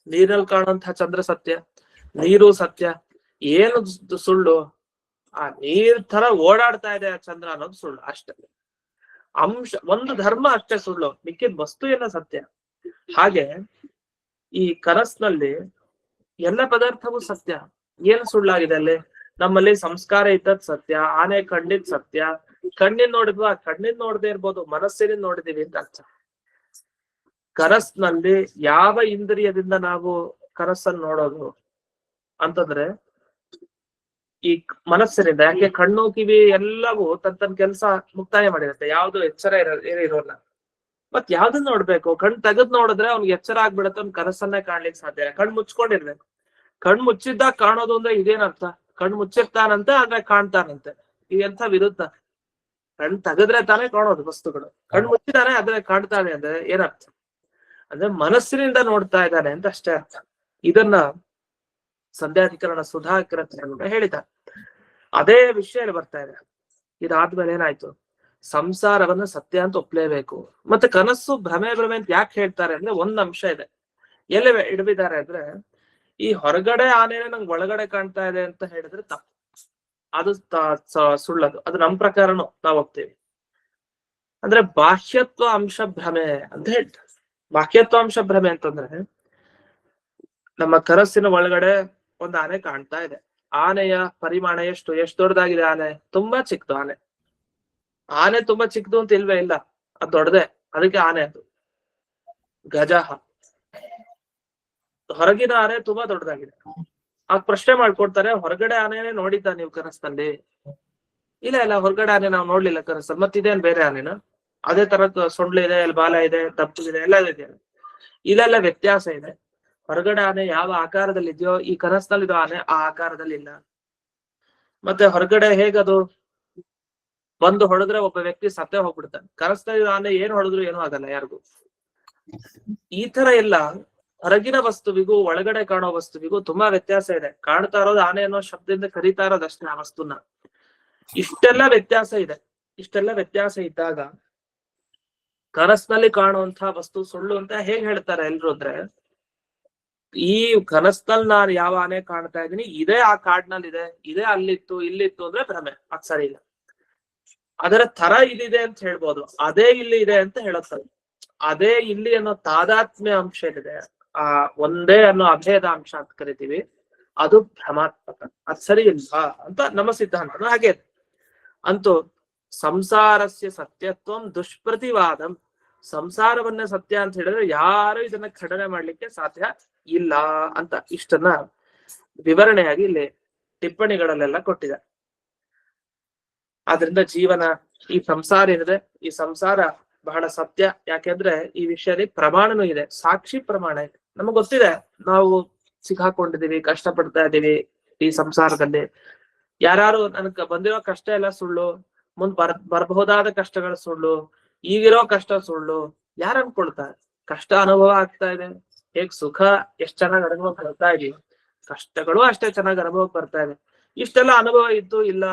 ನೀರಲ್ಲಿ ಕಾಣುವಂತಹ ಚಂದ್ರ ಸತ್ಯ, ನೀರು ಸತ್ಯ. ಏನು ಸುಳ್ಳು? ಆ ನೀರ್ ತರ ಓಡಾಡ್ತಾ ಇದೆ ಆ ಚಂದ್ರ ಅನ್ನೋದು ಸುಳ್ಳು ಅಷ್ಟೇ. ಒಂದು ಧರ್ಮ ಅಷ್ಟೇ ಸುಳ್ಳು, ಮಿಕ್ಕಿದ ವಸ್ತು ಎಲ್ಲ ಸತ್ಯ. ಹಾಗೆ ಈ ಕನಸಿನಲ್ಲಿ ಎಲ್ಲ ಪದಾರ್ಥವೂ ಸತ್ಯ. ಏನು ಸುಳ್ಳಾಗಿದೆ ಅಲ್ಲಿ? ನಮ್ಮಲ್ಲಿ ಸಂಸ್ಕಾರ ಇದ್ದದ್ ಸತ್ಯ, ಆನೆ ಕಣ್ಣಿದ್ ಸತ್ಯ. ಕಣ್ಣಿನ್ ನೋಡಿದ್ವಾ? ಕಣ್ಣಿನ್ ನೋಡದೆ ಇರ್ಬೋದು, ಮನಸ್ಸಿನ ನೋಡಿದೀವಿ ಅಂತ ಅರ್ಥ. ಕನಸಿನಲ್ಲಿ ಯಾವ ಇಂದ್ರಿಯದಿಂದ ನಾವು ಕನಸನ್ನು ನೋಡೋದು ಅಂತಂದ್ರೆ ಈ ಮನಸ್ಸಿನಿಂದ. ಯಾಕೆ? ಕಣ್ಣು ಕಿವಿ ಎಲ್ಲವೂ ತನ್ನ ಕೆಲಸ ಮುಕ್ತಾಯ ಮಾಡಿರುತ್ತೆ, ಯಾವ್ದು ಎಚ್ಚರ ಇರೋಲ್ಲ. ಮತ್ ಯಾವ್ದನ್ನ ನೋಡ್ಬೇಕು? ಕಣ್ ತೆಗೆದ್ ನೋಡಿದ್ರೆ ಅವ್ನಿಗೆ ಎಚ್ಚರ ಆಗ್ಬಿಡತ್ತೆ, ಅವ್ನ್ ಕನಸನ್ನೇ ಕಾಣ್ಲಿಕ್ಕೆ ಸಾಧ್ಯ ಇಲ್ಲ. ಕಣ್ ಮುಚ್ಕೊಂಡಿರ್ಬೇಕು. ಕಣ್ ಮುಚ್ಚಿದ್ದಾಗ ಕಾಣೋದು ಅಂದ್ರೆ ಇದೇನರ್ಥ? ಕಣ್ ಮುಚ್ಚಿರ್ತಾನಂತೆ ಆದ್ರೆ ಕಾಣ್ತಾನಂತೆ. ಇದೆಂಥ ವಿರುದ್ಧ. ಕಣ್ ತೆಗೆದ್ರೆ ತಾನೇ ಕಾಣೋದು ವಸ್ತುಗಳು, ಕಣ್ ಮುಚ್ಚಿದಾನೆ ಆದ್ರೆ ಕಾಣ್ತಾನೆ ಅಂದ್ರೆ ಏನರ್ಥ? ಅಂದ್ರೆ ಮನಸ್ಸಿನಿಂದ ನೋಡ್ತಾ ಇದ್ದಾನೆ ಅಂತ ಅಷ್ಟೇ ಅರ್ಥ. ಇದನ್ನ ಸಂಧ್ಯಾಧಿಕರಣ ಸುಧಾಕರ ಹೇಳಿದ್ದಾರೆ. ಅದೇ ವಿಷಯ ಬರ್ತಾ ಇದೆ. ಇದಾದ್ಮೇಲೆ ಏನಾಯ್ತು? ಸಂಸಾರವನ್ನ ಸತ್ಯ ಅಂತ ಒಪ್ಲೇಬೇಕು. ಮತ್ತೆ ಕನಸು ಭ್ರಮೆ ಅಂತ ಯಾಕೆ ಹೇಳ್ತಾರೆ ಅಂದ್ರೆ ಒಂದ್ ಅಂಶ ಇದೆ. ಎಲ್ಲಿ ಇಡ್ಬಿದ್ದಾರೆ ಅಂದ್ರೆ, ಈ ಹೊರಗಡೆ ಆನೆನ ನಂಗೆ ಒಳಗಡೆ ಕಾಣ್ತಾ ಇದೆ ಅಂತ ಹೇಳಿದ್ರೆ ತಪ್ಪು. ಅದು ಸುಳ್ಳದು. ಅದು ನಮ್ ಪ್ರಕಾರನು ನಾವು ಒಪ್ತೀವಿ. ಅಂದ್ರೆ ಬಾಹ್ಯತ್ವ ಅಂಶ ಭ್ರಮೆ ಅಂತ ಹೇಳ್ತಾರೆ. ಬಾಹ್ಯತ್ವ ಅಂಶ ಭ್ರಮೆ ಅಂತಂದ್ರೆ, ನಮ್ಮ ಕನಸಿನ ಒಳಗಡೆ ಒಂದು ಆನೆ ಕಾಣ್ತಾ ಇದೆ. ಆನೆಯ ಪರಿಮಾಣ ಎಷ್ಟು ದೊಡ್ಡದಾಗಿದೆ? ಆನೆ ತುಂಬಾ ಚಿಕ್ಕದು. ಆನೆ ತುಂಬಾ ಚಿಕ್ಕದು ಅಂತ ಇಲ್ವೇ ಇಲ್ಲ, ಅದು ದೊಡ್ಡದೆ. ಅದಕ್ಕೆ ಆನೆ. ಅದು ಗಜಹ. ಹೊರಗಿನ ಆನೆ ತುಂಬಾ ದೊಡ್ಡದಾಗಿದೆ. ಆಗ ಪ್ರಶ್ನೆ ಮಾಡ್ಕೊಡ್ತಾರೆ, ಹೊರಗಡೆ ಆನೆನೇ ನೋಡಿದ್ದ ನೀವು ಕನಸಲ್ಲಿ? ಇಲ್ಲ, ಹೊರಗಡೆ ಆನೆ ನಾವು ನೋಡ್ಲಿಲ್ಲ ಕನಸಲ್ಲಿ. ಮತ್ತಿದೇನ್ ಬೇರೆ ಆನೆನ? ಅದೇ ತರದ್ ಸೊಂಡ್ಲು ಇದೆ, ಅಲ್ಲಿ ಬಾಲ ಇದೆ, ತಪ್ಪುಗಿದೆ, ಎಲ್ಲ ಇದೆ. ಇಲ್ಲೆಲ್ಲ ವ್ಯತ್ಯಾಸ ಇದೆ. ಹೊರಗಡೆ ಆನೆ ಯಾವ ಆಕಾರದಲ್ಲಿ ಇದೆಯೋ ಈ ಕನಸಿನಲ್ಲಿರೋ ಆನೆ ಆ ಆಕಾರದಲ್ಲಿ ಇಲ್ಲ. ಮತ್ತೆ ಹೊರಗಡೆ ಹೇಗದು ಬಂದು ಹೊಡೆದ್ರೆ ಒಬ್ಬ ವ್ಯಕ್ತಿ ಸತ್ತೇ ಹೋಗ್ಬಿಡ್ತಾನೆ. ಕನಸಿನಲ್ಲಿ ಆನೆ ಏನ್ ಹೊಡೆದ್ರು ಏನೂ ಆಗಲ್ಲ ಯಾರಿಗೂ. ಈ ತರ ಎಲ್ಲ ಹೊರಗಿನ ವಸ್ತುವಿಗೂ ಒಳಗಡೆ ಕಾಣೋ ವಸ್ತುವಿಗೂ ತುಂಬಾ ವ್ಯತ್ಯಾಸ ಇದೆ. ಕಾಣ್ತಾ ಇರೋದು ಆನೆ ಅನ್ನೋ ಶಬ್ದದಿಂದ ಕರೀತಾ ಇರೋದಷ್ಟೇ ಆ ವಸ್ತುನ. ಇಷ್ಟೆಲ್ಲ ವ್ಯತ್ಯಾಸ ಇದೆ. ಇಷ್ಟೆಲ್ಲ ವ್ಯತ್ಯಾಸ ಇದ್ದಾಗ ಕನಸಿನಲ್ಲಿ ಕಾಣುವಂತಹ ವಸ್ತು ಸುಳ್ಳು ಅಂತ ಹೇಗ್ ಹೇಳ್ತಾರೆ ಎಲ್ರು ಅಂದ್ರೆ, ಈ ಕನಸಲ್ಲಿ ನಾನು ಯಾವ ಆನೆ ಕಾಣ್ತಾ ಇದ್ದೀನಿ, ಇದೇ ಆ ಕಾಡ್ನಲ್ಲಿ ಇದೆ, ಇದೇ ಅಲ್ಲಿತ್ತು ಇಲ್ಲಿತ್ತು ಅಂದ್ರೆ ಭ್ರಮೆ, ಅದ್ ಸರಿ ಇಲ್ಲ. ಅದರ ತರ ಇಲ್ಲಿದೆ ಅಂತ ಹೇಳ್ಬೋದು, ಅದೇ ಇಲ್ಲಿ ಇದೆ ಅಂತ ಹೇಳುತ್ತದೆ. ಅದೇ ಇಲ್ಲಿ ಅನ್ನೋ ತಾದಾತ್ಮ್ಯ ಅಂಶ ಏನಿದೆ, ಆ ಒಂದೇ ಅನ್ನೋ ಅಭೇದ ಅಂಶ ಅಂತ ಕರಿತೀವಿ, ಅದು ಭ್ರಮಾತ್ಮಕ, ಅದ್ ಸರಿ ಇಲ್ವಾ ಅಂತ ನಮ್ಮ ಸಿದ್ಧಾಂತನು ಹಾಗೆ. ಅಂತೂ ಸಂಸಾರಸ್ಯ ಸತ್ಯತ್ವಂ ದುಷ್ಪ್ರತಿವಾದಂ, ಸಂಸಾರವನ್ನೇ ಸತ್ಯ ಅಂತ ಹೇಳಿದ್ರೆ ಯಾರು ಇದನ್ನ ಖಂಡನೆ ಮಾಡ್ಲಿಕ್ಕೆ ಸಾಧ್ಯ ಇಲ್ಲ ಅಂತ ಇಷ್ಟನ್ನ ವಿವರಣೆಯಾಗಿ ಇಲ್ಲಿ ಟಿಪ್ಪಣಿಗಳಲ್ಲೆಲ್ಲ ಕೊಟ್ಟಿದ್ದಾರೆ. ಆದ್ರಿಂದ ಜೀವನ, ಈ ಸಂಸಾರ ಏನಿದೆ, ಈ ಸಂಸಾರ ಬಹಳ ಸತ್ಯ. ಯಾಕೆಂದ್ರೆ ಈ ವಿಷಯದಲ್ಲಿ ಪ್ರಮಾಣನೂ ಇದೆ, ಸಾಕ್ಷಿ ಪ್ರಮಾಣ ಇದೆ. ನಮಗ್ ಗೊತ್ತಿದೆ ನಾವು ಸಿಕ್ಕಾಕೊಂಡಿದೀವಿ, ಕಷ್ಟ ಪಡ್ತಾ ಇದೀವಿ ಈ ಸಂಸಾರದಲ್ಲಿ. ಯಾರು ನನಗ್ ಬಂದಿರೋ ಕಷ್ಟ ಎಲ್ಲ ಸುಳ್ಳು, ಮುಂದ್ ಬರಬಹುದಾದ ಕಷ್ಟಗಳು ಸುಳ್ಳು, ಈಗಿರೋ ಕಷ್ಟ ಸುಳ್ಳು, ಯಾರು ಅನ್ಕೊಳ್ತಾರೆ? ಕಷ್ಟ ಅನುಭವ ಆಗ್ತಾ ಇದೆ, ಹೇಗ್ ಸುಖ ಎಷ್ಟ್ ಚೆನ್ನಾಗಿ ಅನುಭವ ಬರ್ತಾ ಇದೀವಿ, ಕಷ್ಟಗಳು ಅಷ್ಟೇ ಚೆನ್ನಾಗಿ ಅನುಭವಕ್ಕೆ ಬರ್ತಾ ಇದೆ. ಇಷ್ಟೆಲ್ಲ ಅನುಭವ ಇದ್ದು ಇಲ್ಲ,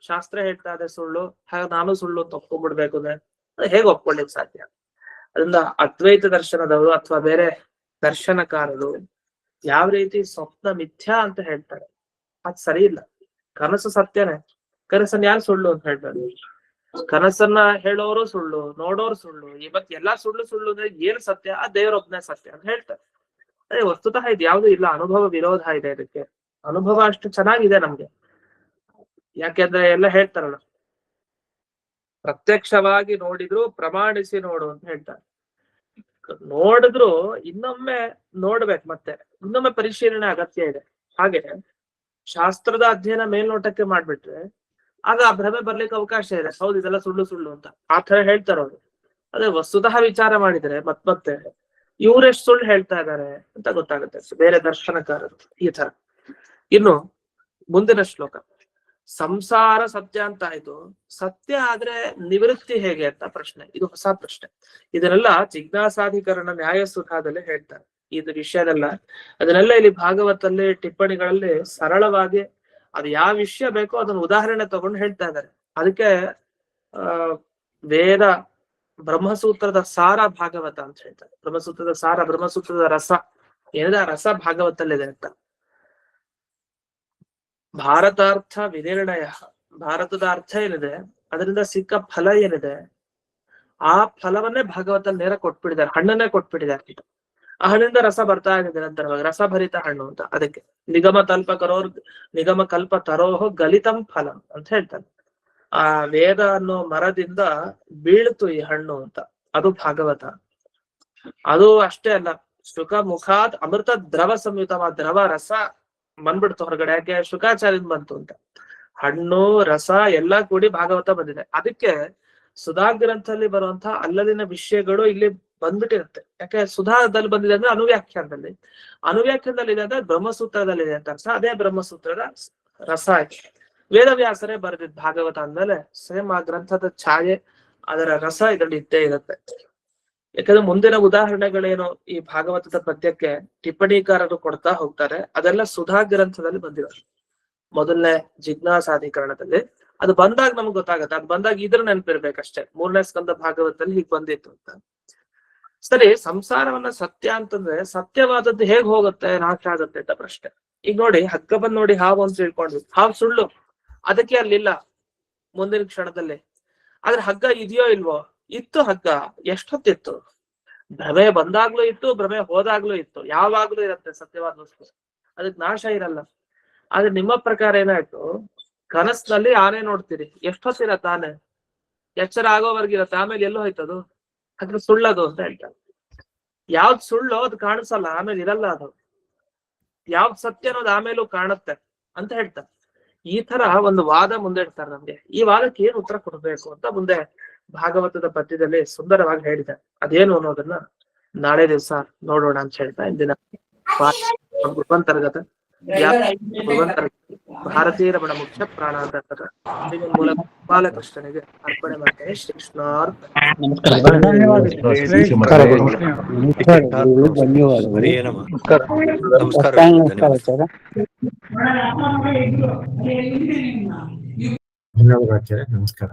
ಶಾಸ್ತ್ರ ಹೇಳ್ತಾ ಇದೆ ಸುಳ್ಳು, ಹಾಗೆ ನಾನು ಸುಳ್ಳು ತಪ್ಕೊಂಡ್ಬಿಡ್ಬೇಕು ಅಂದ್ರೆ ಹೇಗೆ ಒಪ್ಕೊಳ್ಳಿಕ್ ಸಾಧ್ಯ? ಅದರಿಂದ ಅದ್ವೈತ ದರ್ಶನದವರು ಅಥವಾ ಬೇರೆ ದರ್ಶನಕಾರರು ಯಾವ ರೀತಿ ಸ್ವಪ್ನ ಮಿಥ್ಯಾ ಅಂತ ಹೇಳ್ತಾರೆ, ಅದ್ ಸರಿ ಇಲ್ಲ. ಕನಸು ಸತ್ಯನೇ, ಕನಸನ್ನ ಯಾರು ಸುಳ್ಳು ಅಂತ ಹೇಳ್ತಾರೆ? ಕನಸನ್ನ ಹೇಳೋರು ಸುಳ್ಳು, ನೋಡೋರು ಸುಳ್ಳು, ಇವತ್ ಎಲ್ಲಾ ಸುಳ್ಳು ಸುಳ್ಳು ಅಂದ್ರೆ ಏನ್ ಸತ್ಯ? ಆ ದೇವರೊಬ್ಬನೇ ಸತ್ಯ ಅಂತ ಹೇಳ್ತಾರೆ. ಅದೇ ವಸ್ತುತಃ ಇದು ಯಾವ್ದು ಇಲ್ಲ, ಅನುಭವ ವಿರೋಧ ಇದೆ ಇದಕ್ಕೆ. ಅನುಭವ ಅಷ್ಟು ಚೆನ್ನಾಗಿದೆ ನಮ್ಗೆ, ಯಾಕೆಂದ್ರೆ ಎಲ್ಲ ಹೇಳ್ತಾರಲ್ಲ, ಪ್ರತ್ಯಕ್ಷವಾಗಿ ನೋಡಿದ್ರು ಪ್ರಮಾಣಿಸಿ ನೋಡು ಅಂತ ಹೇಳ್ತಾರೆ. ನೋಡಿದ್ರು ಇನ್ನೊಮ್ಮೆ ನೋಡ್ಬೇಕು, ಮತ್ತೆ ಇನ್ನೊಮ್ಮೆ ಪರಿಶೀಲನೆ ಅಗತ್ಯ ಇದೆ. ಹಾಗೆ ಶಾಸ್ತ್ರದ ಅಧ್ಯಯನ ಮೇಲ್ನೋಟಕ್ಕೆ ಮಾಡ್ಬಿಟ್ರೆ ಆಗ ಆ ಭ್ರಮೆ ಬರ್ಲಿಕ್ಕೆ ಅವಕಾಶ ಇದೆ, ಹೌದು ಇದೆಲ್ಲ ಸುಳ್ಳು ಸುಳ್ಳು ಅಂತ ಆ ತರ ಹೇಳ್ತಾರ ಅವ್ರು. ಅದೇ ವಸ್ತುತಃ ವಿಚಾರ ಮಾಡಿದ್ರೆ ಮತ್ತೆ ಇವ್ರೆಷ್ಟು ಸುಳ್ಳು ಹೇಳ್ತಾ ಇದ್ದಾರೆ ಅಂತ ಗೊತ್ತಾಗುತ್ತೆ, ಬೇರೆ ದರ್ಶನಕಾರರು ಈ ತರ. ಇನ್ನು ಮುಂದಿನ ಶ್ಲೋಕ, ಸಂಸಾರ ಸತ್ಯ ಅಂತ ಆಯ್ತು, ಸತ್ಯ ಆದ್ರೆ ನಿವೃತ್ತಿ ಹೇಗೆ ಅಂತ ಪ್ರಶ್ನೆ. ಇದು ಹೊಸ ಪ್ರಶ್ನೆ. ಇದನ್ನೆಲ್ಲ ಜಿಜ್ಞಾಸಾಧಿಕರಣ ನ್ಯಾಯಸುಧಾದಲ್ಲಿ ಹೇಳ್ತಾರೆ ಇದು ವಿಷಯದಲ್ಲ. ಅದನ್ನೆಲ್ಲ ಇಲ್ಲಿ ಭಾಗವತಲ್ಲಿ ಟಿಪ್ಪಣಿಗಳಲ್ಲಿ ಸರಳವಾಗಿ ಅದು ಯಾವ ವಿಷಯ ಬೇಕೋ ಅದನ್ನ ಉದಾಹರಣೆ ತಗೊಂಡು ಹೇಳ್ತಾ ಇದ್ದಾರೆ. ಅದಕ್ಕೆ ವೇದ ಬ್ರಹ್ಮಸೂತ್ರದ ಸಾರ ಭಾಗವತ ಅಂತ ಹೇಳ್ತಾರೆ. ಬ್ರಹ್ಮಸೂತ್ರದ ಸಾರ, ಬ್ರಹ್ಮಸೂತ್ರದ ರಸ ಏನಿದೆ ಆ ರಸ ಭಾಗವತಲ್ಲಿದೆ ಅಂತ. ಭಾರತಾರ್ಥ ವಿನಿರ್ಣಯ, ಭಾರತದ ಅರ್ಥ ಏನಿದೆ ಅದರಿಂದ ಸಿಕ್ಕ ಫಲ ಏನಿದೆ ಆ ಫಲವನ್ನೇ ಭಾಗವತಲ್ಲಿ ನೇರ ಕೊಟ್ಬಿಟ್ಟಿದ್ದಾರೆ, ಹಣ್ಣನ್ನೇ ಕೊಟ್ಬಿಟ್ಟಿದ್ದಾರೆ. ಆ ಹಣ್ಣಿಂದ ರಸ ಬರ್ತಾ ಇದೆ ನಿರಂತರವಾಗಿ, ರಸಭರಿತ ಹಣ್ಣು ಅಂತ. ಅದಕ್ಕೆ ನಿಗಮ ಕಲ್ಪ ತರೋಹೋ ಗಲಿತಂ ಫಲಂ ಅಂತ ಹೇಳ್ತಾನೆ. ಆ ವೇದ ಅನ್ನೋ ಮರದಿಂದ ಬೀಳ್ತು ಈ ಹಣ್ಣು ಅಂತ, ಅದು ಭಾಗವತ. ಅದು ಅಷ್ಟೇ ಅಲ್ಲ, ಶುಕ ಮುಖಾತ್ ಅಮೃತ ದ್ರವ ಸಂಯುತಮ, ದ್ರವ ರಸ ಬಂದ್ಬಿಡ್ತು ಹೊರಗಡೆ. ಯಾಕೆ? ಶುಕಾಚಾರ್ಯನ್ ಬಂತು ಅಂತ. ಹಣ್ಣು ರಸ ಎಲ್ಲಾ ಕೂಡಿ ಭಾಗವತ ಬಂದಿದೆ. ಅದಕ್ಕೆ ಸುಧಾ ಗ್ರಂಥದಲ್ಲಿ ಬರುವಂತ ಅಲ್ಲದಿನ ವಿಷಯಗಳು ಇಲ್ಲಿ ಬಂದ್ಬಿಟ್ಟಿರುತ್ತೆ. ಯಾಕೆ? ಸುಧಾದಲ್ಲಿ ಬಂದಿದೆ ಅಂದ್ರೆ ಅನುವ್ಯಾಖ್ಯಾನದಲ್ಲಿ, ಅನುವ್ಯಾಖ್ಯಾನದಲ್ಲಿ ಇದೆ ಅಂದ್ರೆ ಬ್ರಹ್ಮಸೂತ್ರದಲ್ಲಿ ಇದೆ ಅಂತ ಅರ್ಥ. ಅದೇ ಬ್ರಹ್ಮಸೂತ್ರದ ರಸ ಆಯ್ತು. ವೇದವ್ಯಾಸರೇ ಬರೆದಿದ್ ಭಾಗವತ ಅಂದ್ಮೇಲೆ ಸೇಮ್ ಆ ಗ್ರಂಥದ ಛಾಯೆ, ಅದರ ರಸ ಇದರಲ್ಲಿ ಇದ್ದೇ ಇರುತ್ತೆ. ಯಾಕಂದ್ರೆ ಮುಂದಿನ ಉದಾಹರಣೆಗಳೇನು ಈ ಭಾಗವತದ ಪದ್ಯಕ್ಕೆ ಟಿಪ್ಪಣಿಕಾರರು ಕೊಡ್ತಾ ಹೋಗ್ತಾರೆ, ಅದೆಲ್ಲ ಸುಧಾ ಗ್ರಂಥದಲ್ಲಿ ಬಂದಿರೋ ಮೊದಲನೇ ಜಿಜ್ಞಾಸಾಧಿಕರಣದಲ್ಲಿ. ಅದು ಬಂದಾಗ ನಮ್ಗೆ ಗೊತ್ತಾಗತ್ತೆ, ಅದು ಬಂದಾಗ ಇದ್ರ ನೆನಪಿರ್ಬೇಕಷ್ಟೇ, 3ನೇ ಸ್ಕಂದ ಭಾಗವತದಲ್ಲಿ ಹೀಗ್ ಬಂದಿತ್ತು ಅಂತ. ಸರಿ, ಸಂಸಾರವನ್ನ ಸತ್ಯ ಅಂತಂದ್ರೆ ಸತ್ಯವಾದದ್ದು ಹೇಗ್ ಹೋಗುತ್ತೆ, ನಾಶ ಆಗುತ್ತೆ ಅಂತ ಪ್ರಶ್ನೆ. ಈಗ ನೋಡಿ, ಹಗ್ಗ ಬಂದ್ ನೋಡಿ ಹಾವು ಅಂತ ತಿಳ್ಕೊಂಡ್ವಿ, ಹಾವು ಸುಳ್ಳು, ಅದಕ್ಕೆ ಅಲ್ಲಿಲ್ಲ ಮುಂದಿನ ಕ್ಷಣದಲ್ಲಿ. ಆದ್ರೆ ಹಗ್ಗ ಇದೆಯೋ ಇಲ್ವೋ? ಇತ್ತು ಹಗ್ಗ. ಎಷ್ಟೊತ್ತಿತ್ತು? ಭ್ರಮೆ ಬಂದಾಗ್ಲೂ ಇತ್ತು, ಭ್ರಮೆ ಹೋದಾಗ್ಲೂ ಇತ್ತು, ಯಾವಾಗ್ಲೂ ಇರತ್ತೆ ಸತ್ಯವಾದ ವಸ್ತು, ಅದಕ್ ನಾಶ ಇರಲ್ಲ. ಆದ್ರೆ ನಿಮ್ಮ ಪ್ರಕಾರ ಏನಾಯ್ತು, ಕನಸಿನಲ್ಲಿ ಆನೆ ನೋಡ್ತೀರಿ, ಎಷ್ಟೊತ್ತಿರತ್ತೆ ಆನೆ? ಎಚ್ಚರ ಆಗೋವರ್ಗಿರತ್ತೆ, ಆಮೇಲೆ ಎಲ್ಲೋ ಹೋಯ್ತದು, ಅದ್ರ ಸುಳ್ಳದು ಅಂತ ಹೇಳ್ತಾರೆ. ಯಾವ್ದ್ ಸುಳ್ಳು ಅದು ಕಾಣಿಸಲ್ಲ, ಆಮೇಲೆ ಇರಲ್ಲ ಅದು. ಯಾವ್ದ್ ಸತ್ಯ ಅನ್ನೋದು ಆಮೇಲೂ ಕಾಣುತ್ತೆ ಅಂತ ಹೇಳ್ತಾರೆ. ಈ ತರ ಒಂದು ವಾದ ಮುಂದೆ ಇಡ್ತಾರೆ ನಮ್ಗೆ. ಈ ವಾದಕ್ಕೆ ಏನ್ ಉತ್ತರ ಕೊಡ್ಬೇಕು ಅಂತ ಮುಂದೆ ಭಾಗವತದ ಪದ್ಯದಲ್ಲಿ ಸುಂದರವಾಗಿ ಹೇಳಿದೆ. ಅದೇನು ಅನ್ನೋದನ್ನ ನಾಳೆ ದಿವಸ ನೋಡೋಣ ಅಂತ ಹೇಳ್ತಾ ಇಂದಿನ ತರಗತ ಭಾರತೀಯ ರಮಣ ಮುಖ್ಯ ಪ್ರಾಣಾಂತಕದ ಮೂಲ ಬಾಲಕೃಷ್ಣನಿಗೆ ಅರ್ಪಣೆ ಮಾಡ್ತೇನೆ. ಶ್ರೀಕೃಷ್ಣಾರ್ಥ. ಧನ್ಯವಾದ. ನಮಸ್ಕಾರ.